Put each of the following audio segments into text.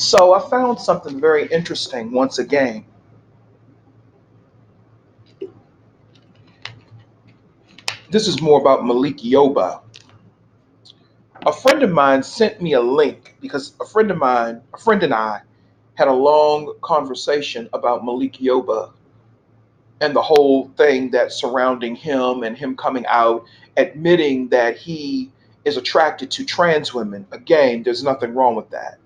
So I found something very interesting once again. This is more about Malik Yoba. A friend of mine sent me a link because a friend and I had a long conversation about Malik Yoba and the whole thing that's surrounding him and him coming out admitting that he is attracted to trans women. Again, there's nothing wrong with that.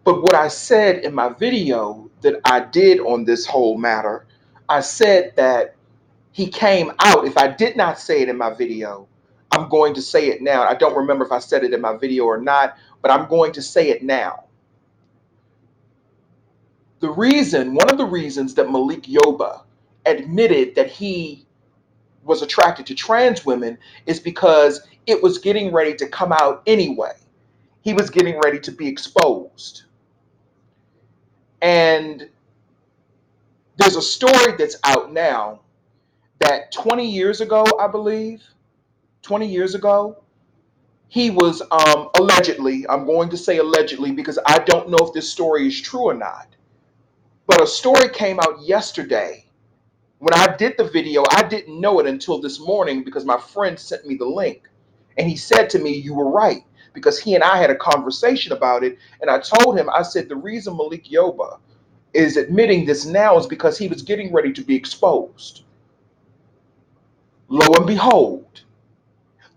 But what I said in my video that I did on this whole matter, I said that he came out. If I did not say it in my video, I'm going to say it now. I don't remember if I said it in my video or not, but I'm going to say it now. One of the reasons that Malik Yoba admitted that he was attracted to trans women is because it was getting ready to come out anyway. He was getting ready to be exposed. And there's a story that's out now that 20 years ago, I believe, 20 years ago, he was allegedly, I'm going to say allegedly because I don't know if this story is true or not, but a story came out yesterday. When I did the video, I didn't know it until this morning because my friend sent me the link. And he said to me, "You were right," because he and I had a conversation about it. And I told him, I said, the reason Malik Yoba is admitting this now is because he was getting ready to be exposed. Lo and behold,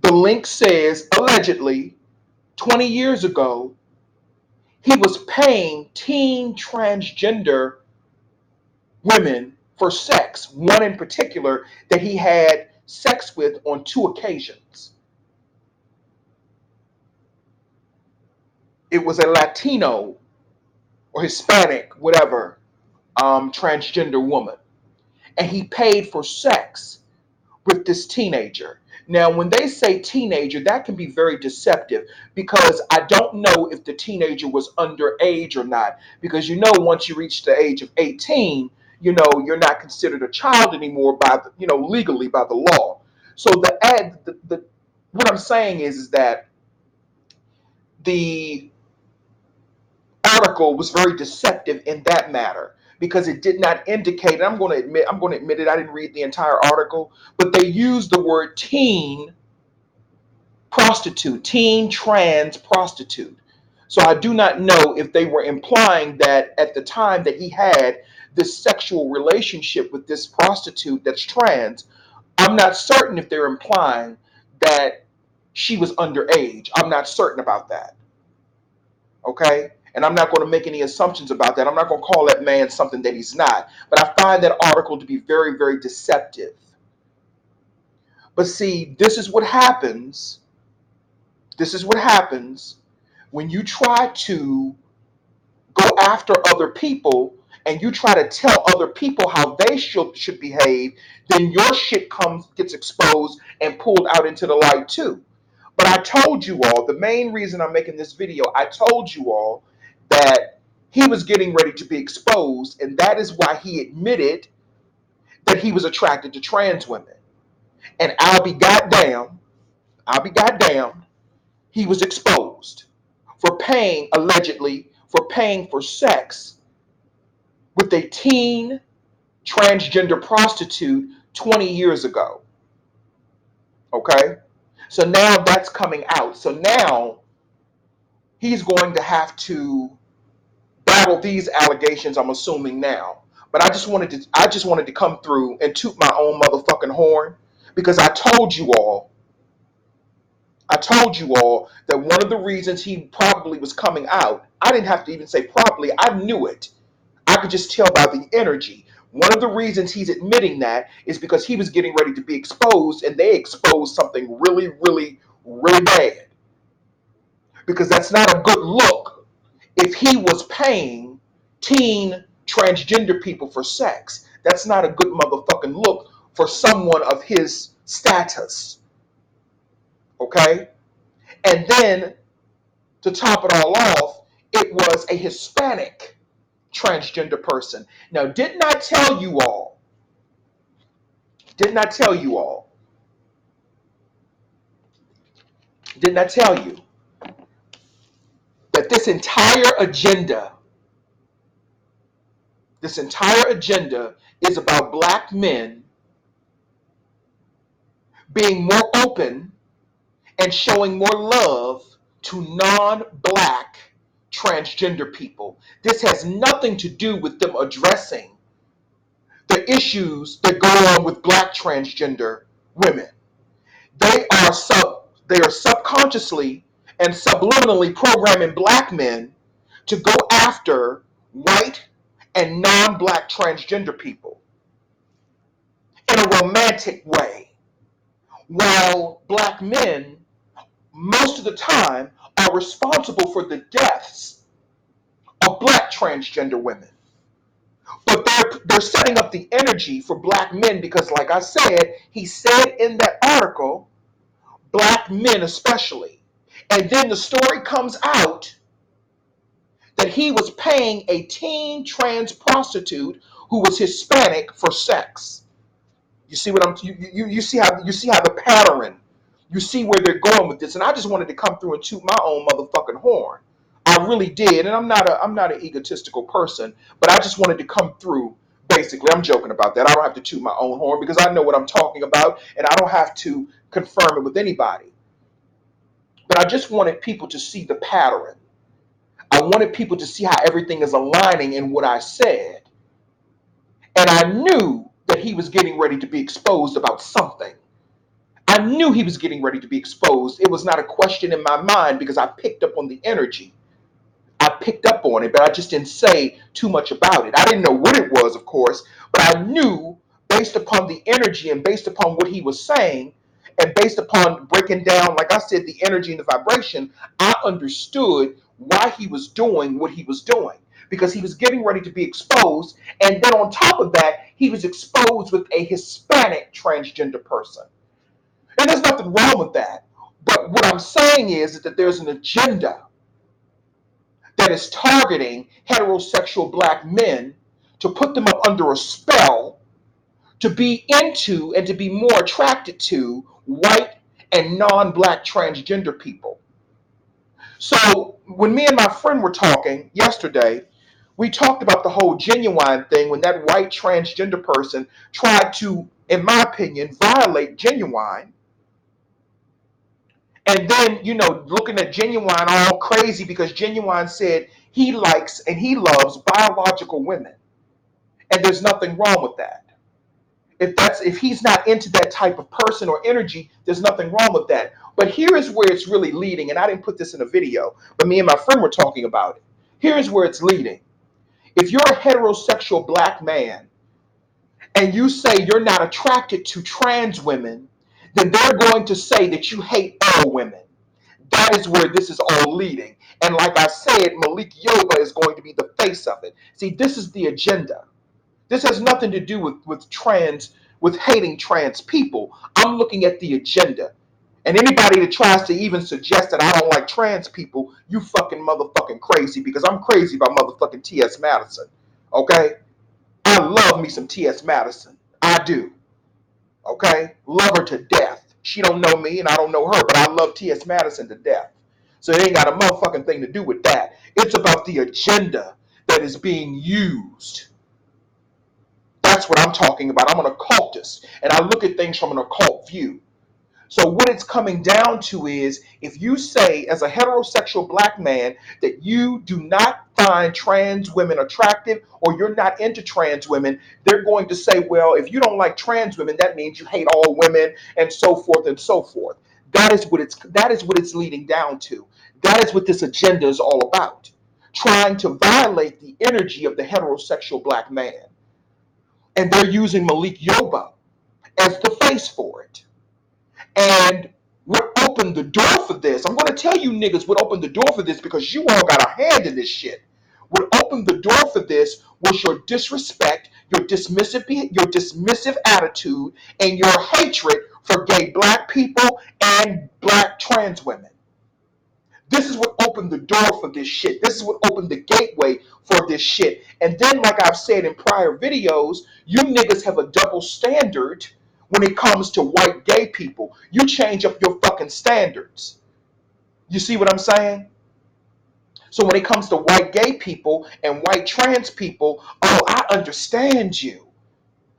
the link says allegedly 20 years ago, he was paying teen transgender women for sex, one in particular that he had sex with on two occasions. It was a Latino or Hispanic, whatever, transgender woman. And he paid for sex with this teenager. Now, when they say teenager, that can be very deceptive because I don't know if the teenager was underage or not. Because once you reach the age of 18, you're not considered a child anymore by legally by the law. So what I'm saying is that the article was very deceptive in that matter because it did not indicate, and I'm going to admit it, I didn't read the entire article, but they used the word teen prostitute, teen trans prostitute. So I do not know if they were implying that at the time that he had this sexual relationship with this prostitute that's trans, I'm not certain if they're implying that she was underage. I'm not certain about that. Okay? And I'm not going to make any assumptions about that. I'm not going to call that man something that he's not. But I find that article to be very, very deceptive. But see, this is what happens. This is what happens when you try to go after other people and you try to tell other people how they should behave, then your shit gets exposed and pulled out into the light too. But I told you all, the main reason I'm making this video, I told you all that he was getting ready to be exposed, and that is why he admitted that he was attracted to trans women. And I'll be goddamn, he was exposed for paying, allegedly, for paying for sex with a teen transgender prostitute 20 years ago. Okay? So now that's coming out. So now he's going to have to battle these allegations, I'm assuming now. But I just wanted to come through and toot my own motherfucking horn because I told you all that one of the reasons he probably was coming out, I didn't have to even say probably, I knew it. I could just tell by the energy. One of the reasons he's admitting that is because he was getting ready to be exposed and they exposed something really, really, really bad. Because that's not a good look if he was paying teen transgender people for sex. That's not a good motherfucking look for someone of his status. Okay? And then to top it all off, it was a Hispanic transgender person. Now, did not tell you all, did not tell you that this entire agenda is about black men being more open and showing more love to non-black transgender people. This has nothing to do with them addressing the issues that go on with black transgender women. They are subconsciously and subliminally programming black men to go after white and non-black transgender people in a romantic way, while black men most of the time are responsible for the deaths of black transgender women. But they're setting up the energy for black men because, like I said, he said in that article, black men especially. And then the story comes out that he was paying a teen trans prostitute who was Hispanic for sex. You see what I'm you see how the pattern, you see where they're going with this. And I just wanted to come through and toot my own motherfucking horn. I really did. And I'm not an egotistical person, but I just wanted to come through. Basically, I'm joking about that. I don't have to toot my own horn because I know what I'm talking about and I don't have to confirm it with anybody. But I just wanted people to see the pattern. I wanted people to see how everything is aligning in what I said. And I knew that he was getting ready to be exposed about something. I knew he was getting ready to be exposed. It was not a question in my mind because I picked up on the energy. I picked up on it, but I just didn't say too much about it. I didn't know what it was, of course, but I knew based upon the energy and based upon what he was saying and based upon breaking down, like I said, the energy and the vibration, I understood why he was doing what he was doing because he was getting ready to be exposed. And then on top of that, he was exposed with a Hispanic transgender person. And there's nothing wrong with that. But what I'm saying is that there's an agenda that is targeting heterosexual black men to put them up under a spell to be into and to be more attracted to white and non-black transgender people. So when me and my friend were talking yesterday, we talked about the whole Genuine thing when that white transgender person tried to, in my opinion, violate Genuine. And then, looking at Genuine all crazy because Genuine said he likes and he loves biological women. And there's nothing wrong with that. If he's not into that type of person or energy, there's nothing wrong with that. But here is where it's really leading, and I didn't put this in a video, but me and my friend were talking about it. Here's where it's leading. If you're a heterosexual black man and you say you're not attracted to trans women, then they're going to say that you hate all women. That is where this is all leading. And like I said, Malik Yoba is going to be the face of it. See, this is the agenda. This has nothing to do with hating trans people. I'm looking at the agenda. And anybody that tries to even suggest that I don't like trans people, you fucking motherfucking crazy because I'm crazy about motherfucking T.S. Madison. Okay? I love me some T.S. Madison. I do. Okay? Love her to death. She don't know me and I don't know her, but I love T.S. Madison to death. So it ain't got a motherfucking thing to do with that. It's about the agenda that is being used. That's what I'm talking about. I'm an occultist, and I look at things from an occult view. So what it's coming down to is if you say as a heterosexual black man that you do not find trans women attractive or you're not into trans women, they're going to say, well, if you don't like trans women, that means you hate all women and so forth and so forth. That is what it's leading down to. That is what this agenda is all about. Trying to violate the energy of the heterosexual black man. And they're using Malik Yoba as the face for it. And what opened the door for this, I'm going to tell you niggas what opened the door for this because you all got a hand in this shit. What opened the door for this was your disrespect, your dismissive attitude, and your hatred for gay black people and black trans women. This is what opened the door for this shit. This is what opened the gateway for this shit. And then, like I've said in prior videos, you niggas have a double standard when it comes to white gay people. You change up your fucking standards. You see what I'm saying? So when it comes to white gay people and white trans people, oh, I understand you.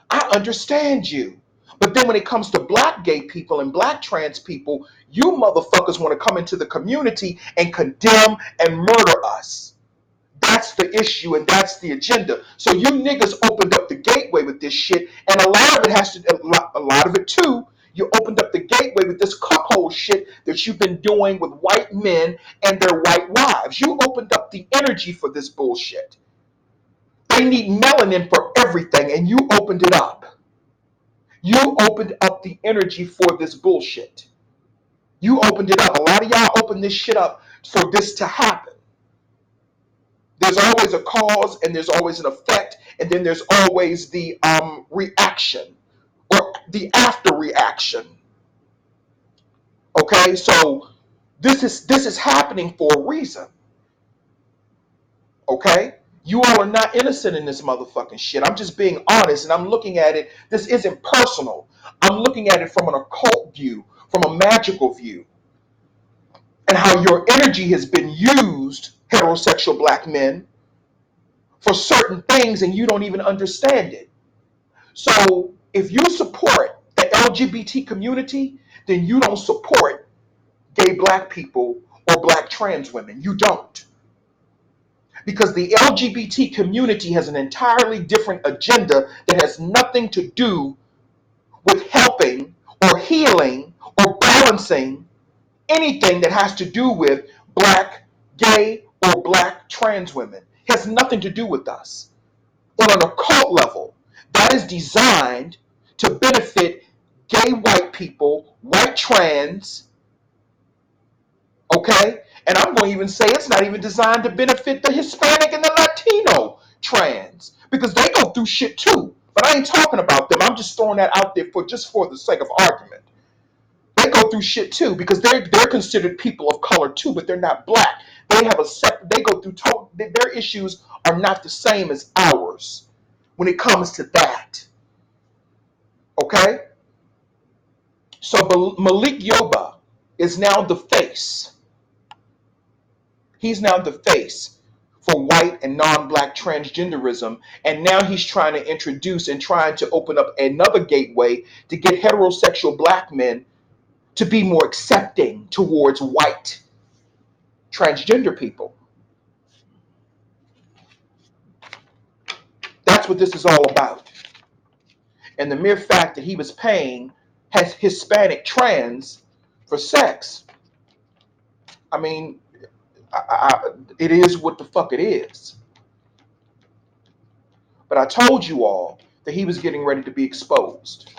I understand you. But then when it comes to black gay people and black trans people, you motherfuckers want to come into the community and condemn and murder us. That's the issue and that's the agenda. So you niggas opened up the gateway with this shit, and a lot of it has to, a lot of it too. You opened up the gateway with this cuckold shit that you've been doing with white men and their white wives. You opened up the energy for this bullshit. They need melanin for everything, and you opened it up. You opened up the energy for this bullshit. You opened it up. A lot of y'all opened this shit up for this to happen. There's always a cause and there's always an effect, and then there's always the reaction or the after reaction. Okay, so this is happening for a reason. Okay, you all are not innocent in this motherfucking shit. I'm just being honest, and I'm looking at it. This isn't personal. I'm looking at it from an occult view, from a magical view, and how your energy has been used, heterosexual black men, for certain things, and you don't even understand it. So if you support the LGBT community, then you don't support gay black people or black trans women. You don't. Because the LGBT community has an entirely different agenda that has nothing to do with helping or healing or balancing anything that has to do with black, gay, or black trans women. It has nothing to do with us. On an occult level, that is designed to benefit gay white people, white trans, okay? And I'm going to even say it's not even designed to benefit the Hispanic and the Latino trans, because they go through shit too. But I ain't talking about them. I'm just throwing that out there for the sake of argument. They go through shit too, because they're considered people of color too, but they're not black. They have a separate. They go through their issues are not the same as ours when it comes to that. Okay, so Malik Yoba is now the face. He's now the face for white and non-black transgenderism, and now he's trying to introduce and trying to open up another gateway to get heterosexual black men to be more accepting towards white transgender people. That's what this is all about. And the mere fact that he was paying has Hispanic trans for sex, I mean, it is what the fuck it is. But I told you all that he was getting ready to be exposed.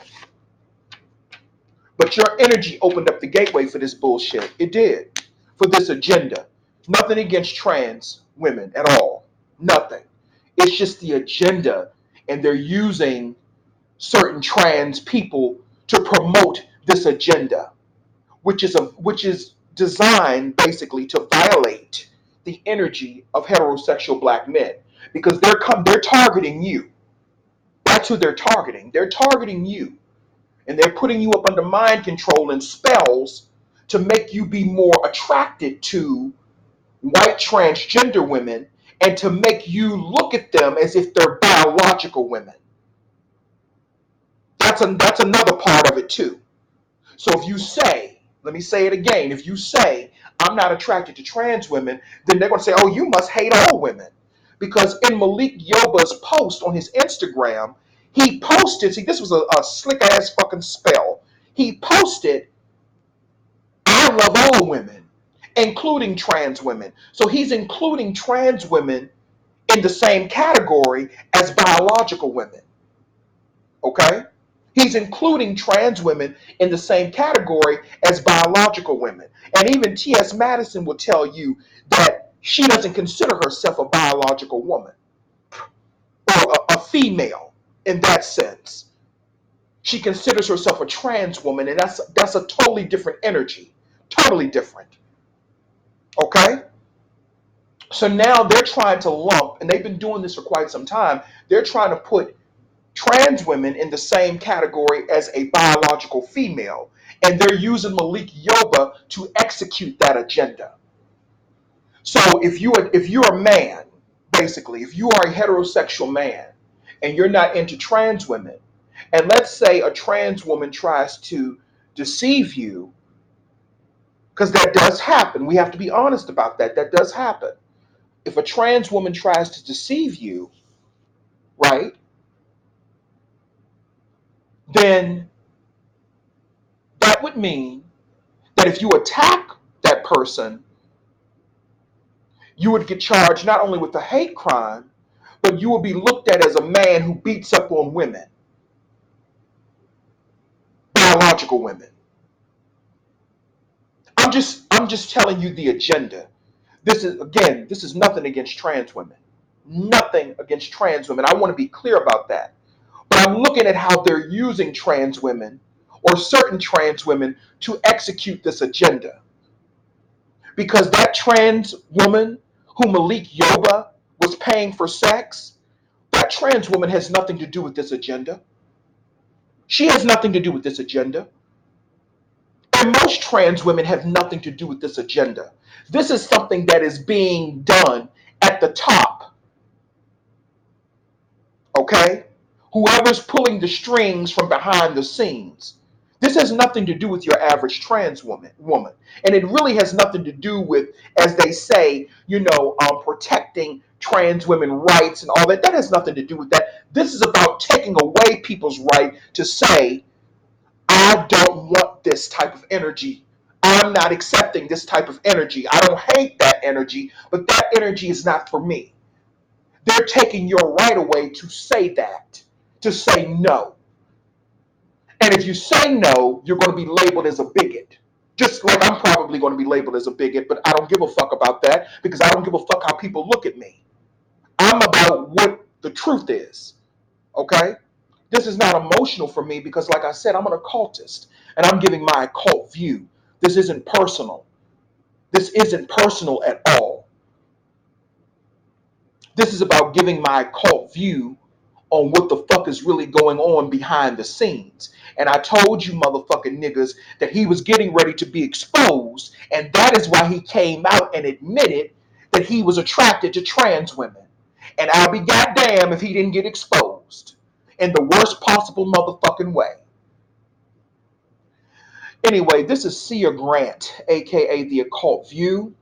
But your energy opened up the gateway for this bullshit. It did. For this agenda. Nothing against trans women at all. Nothing. It's just the agenda, and they're using certain trans people to promote this agenda, which is designed basically to violate the energy of heterosexual black men, because they're targeting you. That's who they're targeting. They're targeting you, and they're putting you up under mind control and spells to make you be more attracted to white transgender women, and to make you look at them as if they're biological women. That's another part of it too. So if you say, let me say it again, if you say, I'm not attracted to trans women, then they're going to say, oh, you must hate all women. Because in Malik Yoba's post on his Instagram, he posted, see, this was a slick ass fucking spell. He posted, I love all women, including trans women. So he's including trans women in the same category as biological women. Okay? He's including trans women in the same category as biological women. And even T.S. Madison will tell you that she doesn't consider herself a biological woman or a female in that sense. She considers herself a trans woman, and that's a totally different energy. Totally different. Okay? So now they're trying to lump, and they've been doing this for quite some time, they're trying to put trans women in the same category as a biological female. And they're using Malik Yoba to execute that agenda. So if you're a man, basically, if you are a heterosexual man and you're not into trans women, and let's say a trans woman tries to deceive you, because that does happen. We have to be honest about that. That does happen. If a trans woman tries to deceive you, right, then that would mean that if you attack that person, you would get charged not only with a hate crime, but you would be looked at as a man who beats up on women, biological women. I'm just telling you the agenda. This is nothing against trans women. Nothing against trans women. I want to be clear about that. But I'm looking at how they're using trans women or certain trans women to execute this agenda. Because that trans woman who Malik Yoba was paying for sex, that trans woman has nothing to do with this agenda. She has nothing to do with this agenda. And most trans women have nothing to do with this agenda. This is something that is being done at the top, okay? Whoever's pulling the strings from behind the scenes. This has nothing to do with your average trans woman. And it really has nothing to do with, as they say, protecting trans women rights and all that. That has nothing to do with that. This is about taking away people's right to say, I don't want this type of energy. I'm not accepting this type of energy. I don't hate that energy, but that energy is not for me. They're taking your right away to say that, to say no. And if you say no, you're going to be labeled as a bigot. Just like I'm probably going to be labeled as a bigot, but I don't give a fuck about that because I don't give a fuck how people look at me. I'm about what the truth is, okay? This is not emotional for me because, like I said, I'm an occultist and I'm giving my occult view. This isn't personal. This isn't personal at all. This is about giving my occult view on what the fuck is really going on behind the scenes. And I told you motherfucking niggas that he was getting ready to be exposed, and that is why he came out and admitted that he was attracted to trans women. And I'll be goddamn if he didn't get exposed in the worst possible motherfucking way. Anyway, this is Seer Grant, aka The Occult View.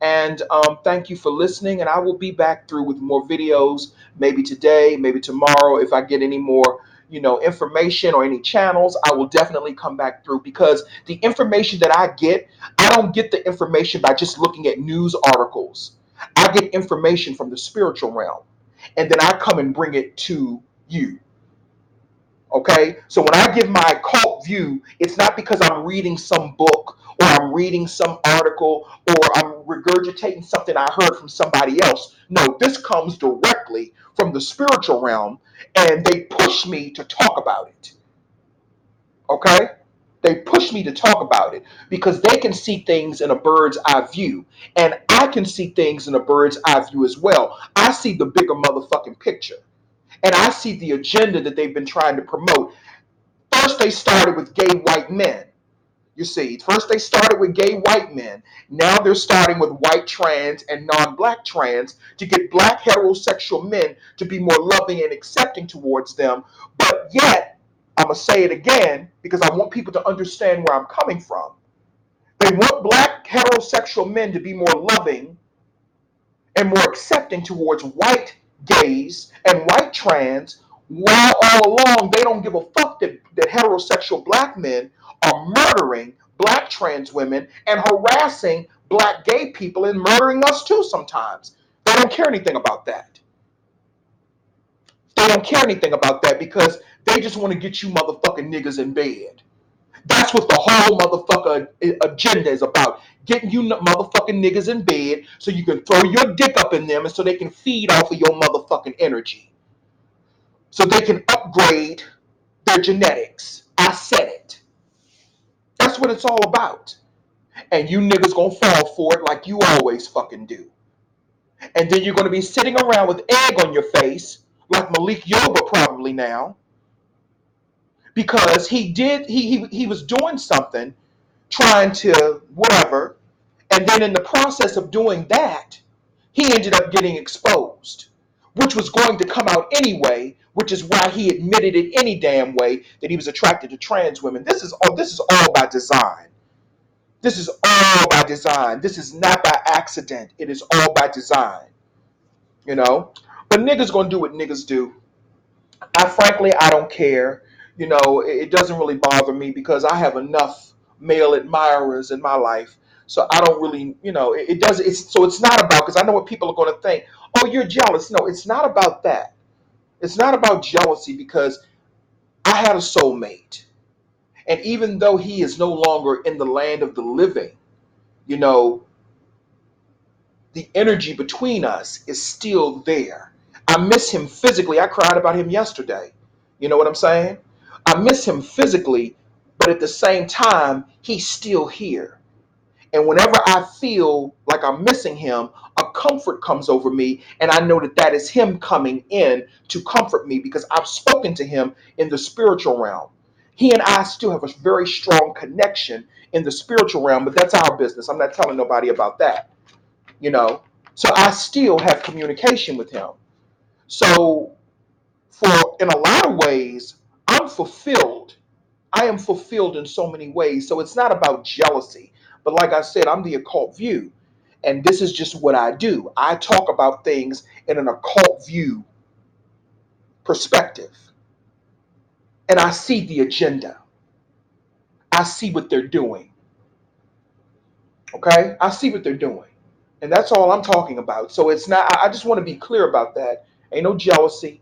And thank you for listening. And I will be back through with more videos, maybe today, maybe tomorrow. If I get any more, information or any channels, I will definitely come back through because the information that I get, I don't get the information by just looking at news articles. I get information from the spiritual realm. And then I come and bring it to you. Okay, so when I give my cult view, it's not because I'm reading some book or I'm reading some article or I'm regurgitating something I heard from somebody else. No, this comes directly from the spiritual realm and they push me to talk about it. Okay, they push me to talk about it because they can see things in a bird's eye view and I can see things in a bird's eye view as well. I see the bigger motherfucking picture and I see the agenda that they've been trying to promote. First, they started with gay white men. You see, first they started with gay white men. Now they're starting with white trans and non-black trans to get black heterosexual men to be more loving and accepting towards them. But yet, I'm going to say it again because I want people to understand where I'm coming from. They want black heterosexual men to be more loving and more accepting towards white gays and white trans, while all along they don't give a fuck that heterosexual black men are murdering black trans women and harassing black gay people and murdering us too sometimes. They don't care anything about that. They don't care anything about that because they just want to get you motherfucking niggas in bed. That's what the whole motherfucker agenda is about. Getting you motherfucking niggas in bed so you can throw your dick up in them and so they can feed off of your motherfucking energy. So they can upgrade their genetics. I said it. That's what it's all about. And you niggas gonna fall for it like you always fucking do. And then you're gonna be sitting around with egg on your face, like Malik Yoba probably now, because he was doing something, trying to whatever, And then in the process of doing that, he ended up getting exposed, which was going to come out anyway, which is why he admitted it any damn way that he was attracted to trans women. This is all by design. This is all by design. This is not by accident. It is all by design, you know? But niggas gonna do what niggas do. I don't care. It doesn't really bother me because I have enough male admirers in my life. So I don't really, it does. It's not about, because I know what people are going to think. Oh, you're jealous. No, it's not about that. It's not about jealousy because I had a soulmate. And even though he is no longer in the land of the living, you know, the energy between us is still there. I miss him physically. I cried about him yesterday. You know what I'm saying? I miss him physically, but at the same time, he's still here. And whenever I feel like I'm missing him, a comfort comes over me, and I know that that is him coming in to comfort me because I've spoken to him in the spiritual realm. He and I still have a very strong connection in the spiritual realm, but that's our business. I'm not telling nobody about that, you know. So I still have communication with him. So for in a lot of ways, I'm fulfilled. I am fulfilled in so many ways. So it's not about jealousy. But like I said, I'm the occult view. And this is just what I do. I talk about things in an occult view perspective. And I see the agenda. I see what they're doing. Okay? I see what they're doing. And that's all I'm talking about. So it's not, I just want to be clear about that. Ain't no jealousy.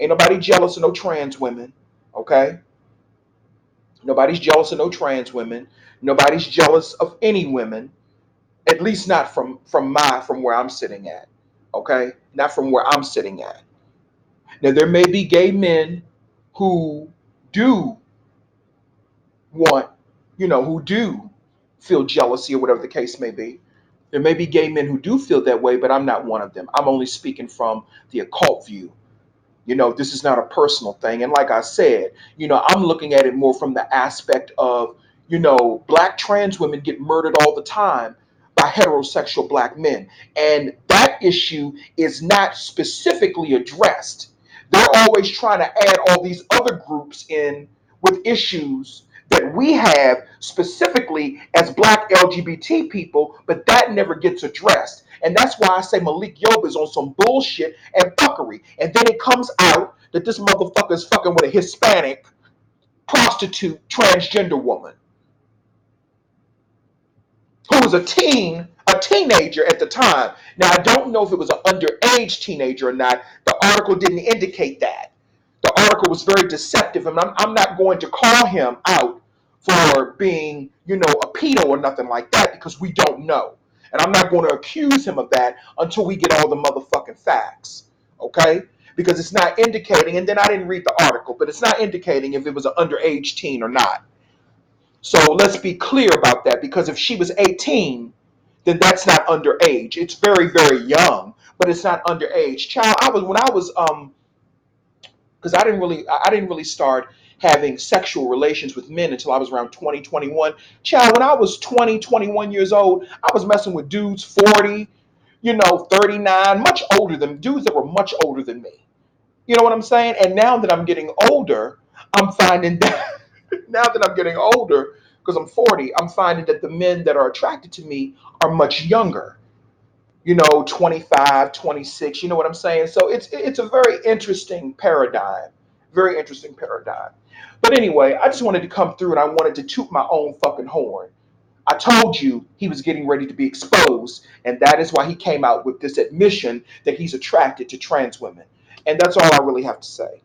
Ain't nobody jealous of no trans women. Okay? Nobody's jealous of no trans women. Nobody's jealous of any women, at least not from where I'm sitting at. Okay? Not from where I'm sitting at. Now there may be gay men who do want, who do feel jealousy or whatever the case may be. There may be gay men who do feel that way, but I'm not one of them. I'm only speaking from the occult view. This is not a personal thing. And like I said, I'm looking at it more from the aspect of, black trans women get murdered all the time by heterosexual black men. And that issue is not specifically addressed. They're always trying to add all these other groups in with issues that we have specifically as black LGBT people, but that never gets addressed. And that's why I say Malik Yoba is on some bullshit and fuckery. And then it comes out that this motherfucker is fucking with a Hispanic prostitute transgender woman who was a teenager at the time. Now I don't know if it was an underage teenager or not. The article didn't indicate that. The article was very deceptive, and I'm not going to call him out for being, a pedo or nothing like that because we don't know. And I'm not going to accuse him of that until we get all the motherfucking facts. Okay? Because it's not indicating, and then I didn't read the article, but it's not indicating if it was an underage teen or not. So let's be clear about that because if she was 18, then that's not underage. It's very, very young, but it's not underage. Child, because I didn't really start having sexual relations with men until I was around 20, 21. Child, when I was 20, 21 years old, I was messing with dudes 40, 39, much older than dudes that were much older than me. You know what I'm saying? And now that I'm getting older, I'm finding that now that I'm getting older, because I'm 40, I'm finding that the men that are attracted to me are much younger. 25, 26, you know what I'm saying? So it's a very interesting paradigm. Very interesting paradigm. But anyway, I just wanted to come through and I wanted to toot my own fucking horn. I told you he was getting ready to be exposed, and that is why he came out with this admission that he's attracted to trans women. And that's all I really have to say.